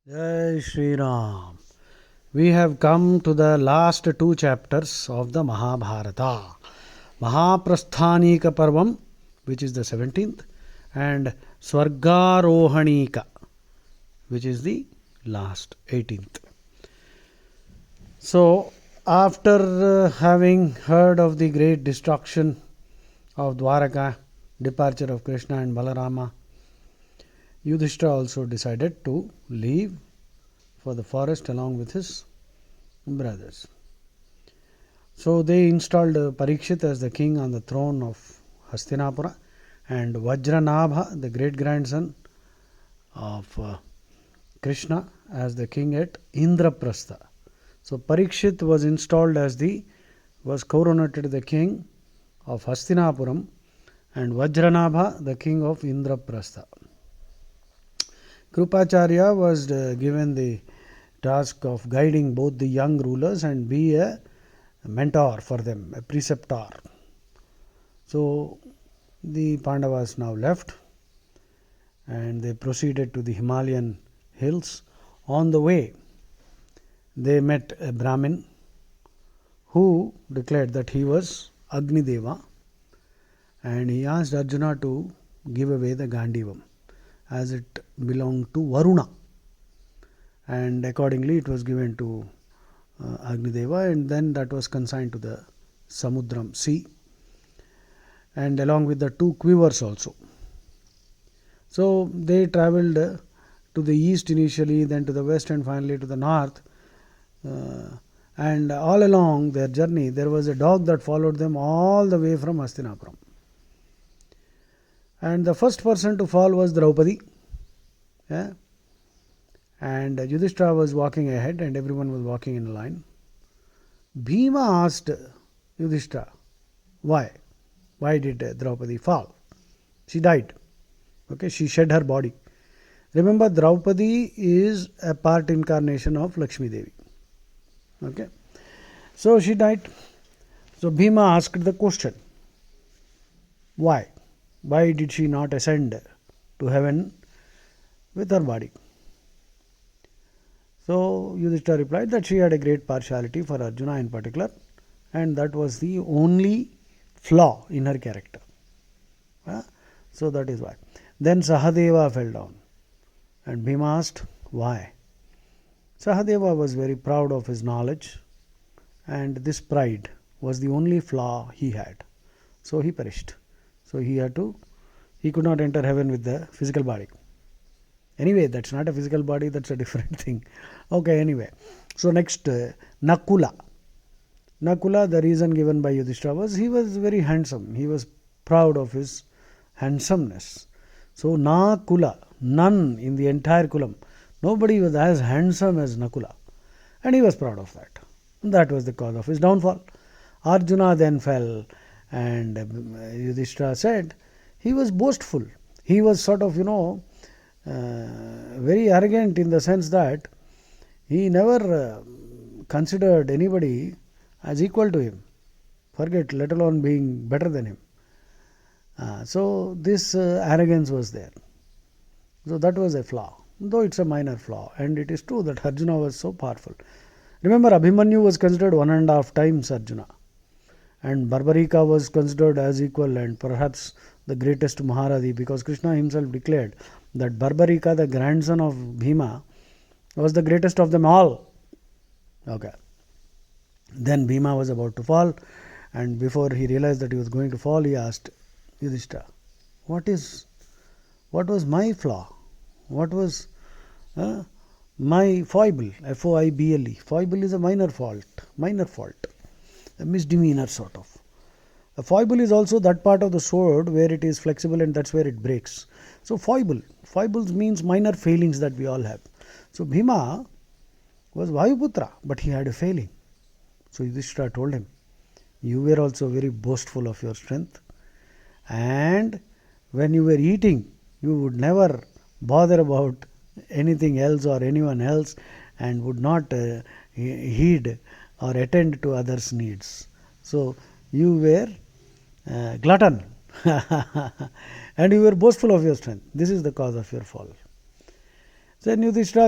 Jai Shri Ram. We have come to the last two chapters of the Mahabharata. Mahaprasthaneeka parvam, which is the 17th, and Swargarohaneeka, which is the last 18th. So, after having heard of the great destruction of Dwaraka, departure of Krishna and Balarama, Yudhishthira also decided to leave for the forest along with his brothers. So they installed Parikshit as the king on the throne of Hastinapura, and Vajranabha, the great grandson of Krishna, as the king at Indraprastha. So Parikshit was installed was coronated the king of Hastinapuram, and Vajranabha the king of Indraprastha. Krupacharya was given the task of guiding both the young rulers and be a mentor for them, a preceptor. So the Pandavas now left and they proceeded to the Himalayan hills. On the way, they met a Brahmin who declared that he was Agni Deva, and he asked Arjuna to give away the Gandivam as it belonged to Varuna, and accordingly it was given to Agnideva, and then that was consigned to the Samudram sea, and along with the two quivers also. So they travelled to the east initially, then to the west, and finally to the north, and all along their journey there was a dog that followed them all the way from Hastinapuram. And the first person to fall was Draupadi. Yeah? And Yudhishthira was walking ahead and everyone was walking in a line. Bhima asked Yudhishthira, why? Why did Draupadi fall? She died. Okay, she shed her body. Remember, Draupadi is a part incarnation of Lakshmi Devi. Okay, so she died. So Bhima asked the question, why? Why did she not ascend to heaven with her body? So Yudhishthira replied that she had a great partiality for Arjuna in particular, and that was the only flaw in her character. So that is why. Then Sahadeva fell down, and Bhima asked, why? Sahadeva was very proud of his knowledge, and this pride was the only flaw he had. So he perished. So he could not enter heaven with the physical body. Anyway, that's not a physical body, that's a different thing. Okay, anyway. So next, Nakula. Nakula, the reason given by Yudhishthira was he was very handsome. He was proud of his handsomeness. So Nakula, none in the entire Kulam, nobody was as handsome as Nakula. And he was proud of that. That was the cause of his downfall. Arjuna then fell, and Yudhishthira said he was boastful. He was sort of, very arrogant in the sense that he never considered anybody as equal to him. Forget, let alone being better than him. So this arrogance was there. So that was a flaw, though it's a minor flaw. And it is true that Arjuna was so powerful. Remember, Abhimanyu was considered 1.5 times Arjuna. And Barbarika was considered as equal and perhaps the greatest Maharadi, because Krishna himself declared that Barbarika, the grandson of Bhima, was the greatest of them all. Okay. Then Bhima was about to fall, and before he realized that he was going to fall, he asked Yudhishthira, what was my flaw? What was my foible? F-O-I-B-L-E. Foible is a minor fault, a misdemeanor sort of. A foible is also that part of the sword where it is flexible and that's where it breaks. So foibles means minor failings that we all have. So Bhima was Vayuputra, but he had a failing. So Yudhishthira told him, you were also very boastful of your strength, and when you were eating, you would never bother about anything else or anyone else and would not heed or attend to others' needs. So you were glutton and you were boastful of your strength. This is the cause of your fall. Then Yudhishthira